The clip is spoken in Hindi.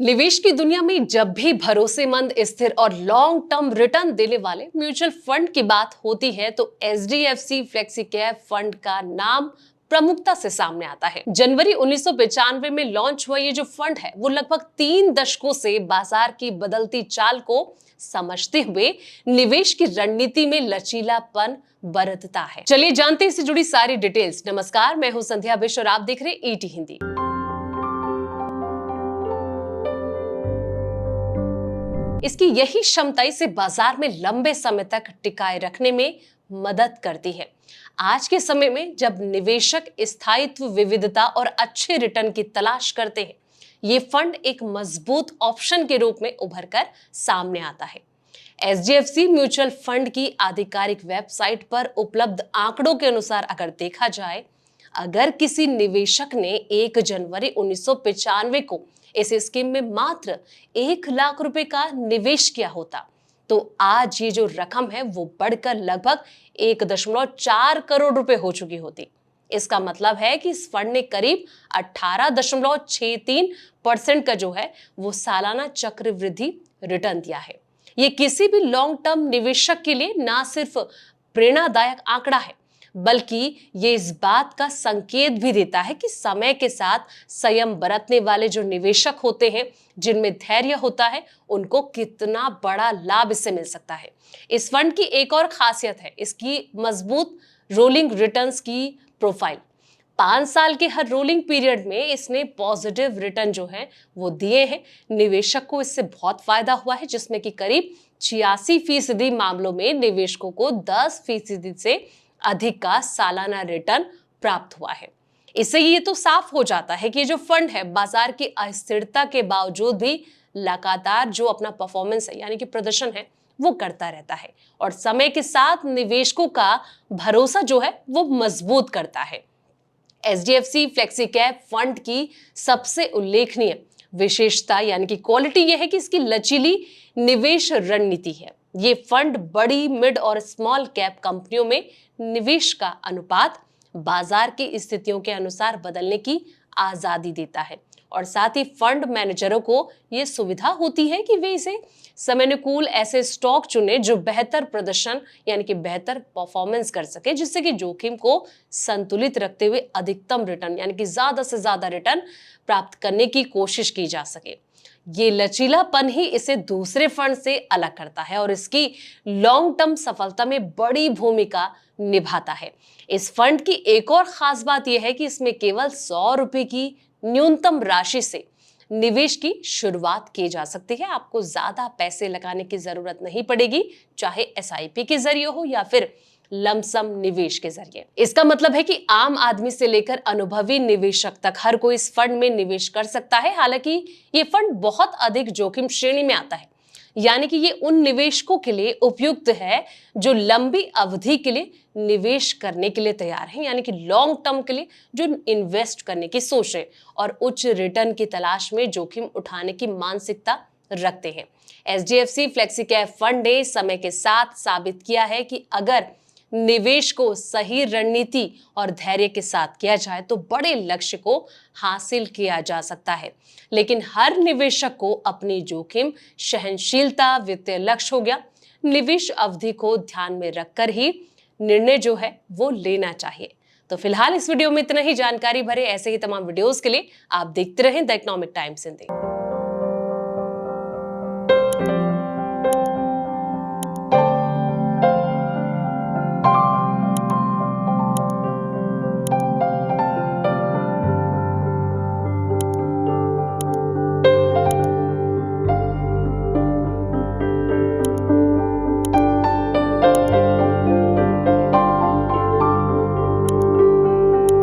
निवेश की दुनिया में जब भी भरोसेमंद, स्थिर और लॉन्ग टर्म रिटर्न देने वाले म्यूचुअल फंड की बात होती है तो एचडीएफसी फ्लेक्सिकैप फंड का नाम प्रमुखता से सामने आता है। जनवरी 1995 में लॉन्च हुआ ये जो फंड है वो लगभग 3 दशकों से बाजार की बदलती चाल को समझते हुए निवेश की रणनीति में लचीलापन बरतता है। चलिए जानते हैं इससे जुड़ी सारी डिटेल्स। नमस्कार, मैं हूं संध्या बिश और आप देख रहे हैं ईटी हिंदी। इसकी यही क्षमता इसे बाजार में लंबे समय तक टिकाए रखने में मदद करती है। आज के समय में जब निवेशक स्थायित्व, विविधता और अच्छे रिटर्न की तलाश करते हैं, ये फंड एक मजबूत ऑप्शन के रूप में उभरकर सामने आता है। एचडीएफसी म्यूचुअल फंड की आधिकारिक वेबसाइट पर उपलब्ध आंकड़ों के अनुसार अगर देखा जाए, अगर किसी निवेशक ने 1 जनवरी 1995 को इस स्कीम में मात्र 1 लाख रुपए का निवेश किया होता तो आज ये जो रकम है वो बढ़कर लगभग 1.4 करोड़ रुपए हो चुकी होती। इसका मतलब है कि इस फंड ने करीब 18.63% का जो है वो सालाना चक्रवृद्धि रिटर्न दिया है। ये किसी भी लॉन्ग टर्म निवेशक के लिए ना सिर्फ प्रेरणादायक आंकड़ा है, बल्कि ये इस बात का संकेत भी देता है कि समय के साथ संयम बरतने वाले जो निवेशक होते हैं, जिनमें धैर्य होता है, उनको कितना बड़ा लाभ इससे मिल सकता है। इस फंड की एक और खासियत है इसकी मजबूत रोलिंग रिटर्न्स की प्रोफाइल। 5 साल के हर रोलिंग पीरियड में इसने पॉजिटिव रिटर्न जो है वो दिए हैं। निवेशक को इससे बहुत फायदा हुआ है, जिसमें कि करीब 86% मामलों में निवेशकों को 10% से अधिक का सालाना रिटर्न प्राप्त हुआ है। इससे ये तो साफ हो जाता है कि ये जो फंड है बाजार की अस्थिरता के बावजूद भी लगातार जो अपना परफॉर्मेंस है यानी कि प्रदर्शन है वो करता रहता है और समय के साथ निवेशकों का भरोसा जो है वो मजबूत करता है। एचडीएफसी फ्लेक्सिकैप फंड की सबसे उल्लेखनीय विशेषता यानी कि क्वालिटी यह है कि इसकी लचीली निवेश रणनीति है। ये फंड बड़ी, मिड और स्मॉल कैप कंपनियों में निवेश का अनुपात बाजार की स्थितियों के अनुसार बदलने की आजादी देता है और साथ ही फंड मैनेजरों को यह सुविधा होती है कि वे इसे समयानुकूल ऐसे स्टॉक चुने जो बेहतर प्रदर्शन यानी कि बेहतर परफॉर्मेंस कर सके, जिससे कि जोखिम को संतुलित रखते हुए अधिकतम रिटर्न यानी कि ज्यादा से ज्यादा रिटर्न प्राप्त करने की कोशिश की जा सके। ये लचीलापन ही इसे दूसरे फंड से अलग करता है और इसकी लॉन्ग टर्म सफलता में बड़ी भूमिका निभाता है। इस फंड की एक और खास बात यह है कि इसमें केवल 100 रुपए की न्यूनतम राशि से निवेश की शुरुआत की जा सकती है। आपको ज्यादा पैसे लगाने की जरूरत नहीं पड़ेगी, चाहे एसआईपी के जरिए हो या फिर लमसम निवेश के जरिए। इसका मतलब है कि आम आदमी से लेकर अनुभवी निवेशक तक हर कोई इस फंड में निवेश कर सकता है। हालांकि ये फंड बहुत अधिक जोखिम श्रेणी में आता है, यानी कि ये उन निवेशकों के लिए उपयुक्त है जो लंबी अवधि के लिए निवेश करने के लिए तैयार हैं, यानी कि लॉन्ग टर्म के लिए जो इन्वेस्ट करने की सोच रहे और उच्च रिटर्न की तलाश में जोखिम उठाने की मानसिकता रखते हैं। एचडीएफसी फ्लेक्सिकैप फंड ने समय के साथ साबित किया है कि अगर निवेश को सही रणनीति और धैर्य के साथ किया जाए तो बड़े लक्ष्य को हासिल किया जा सकता है। लेकिन हर निवेशक को अपनी जोखिम सहनशीलता, वित्तीय लक्ष्य हो गया, निवेश अवधि को ध्यान में रखकर ही निर्णय जो है वो लेना चाहिए। तो फिलहाल इस वीडियो में इतना ही। जानकारी भरे ऐसे ही तमाम वीडियोस के लिए आप देखते रहें द इकोनॉमिक टाइम्स हिंदी।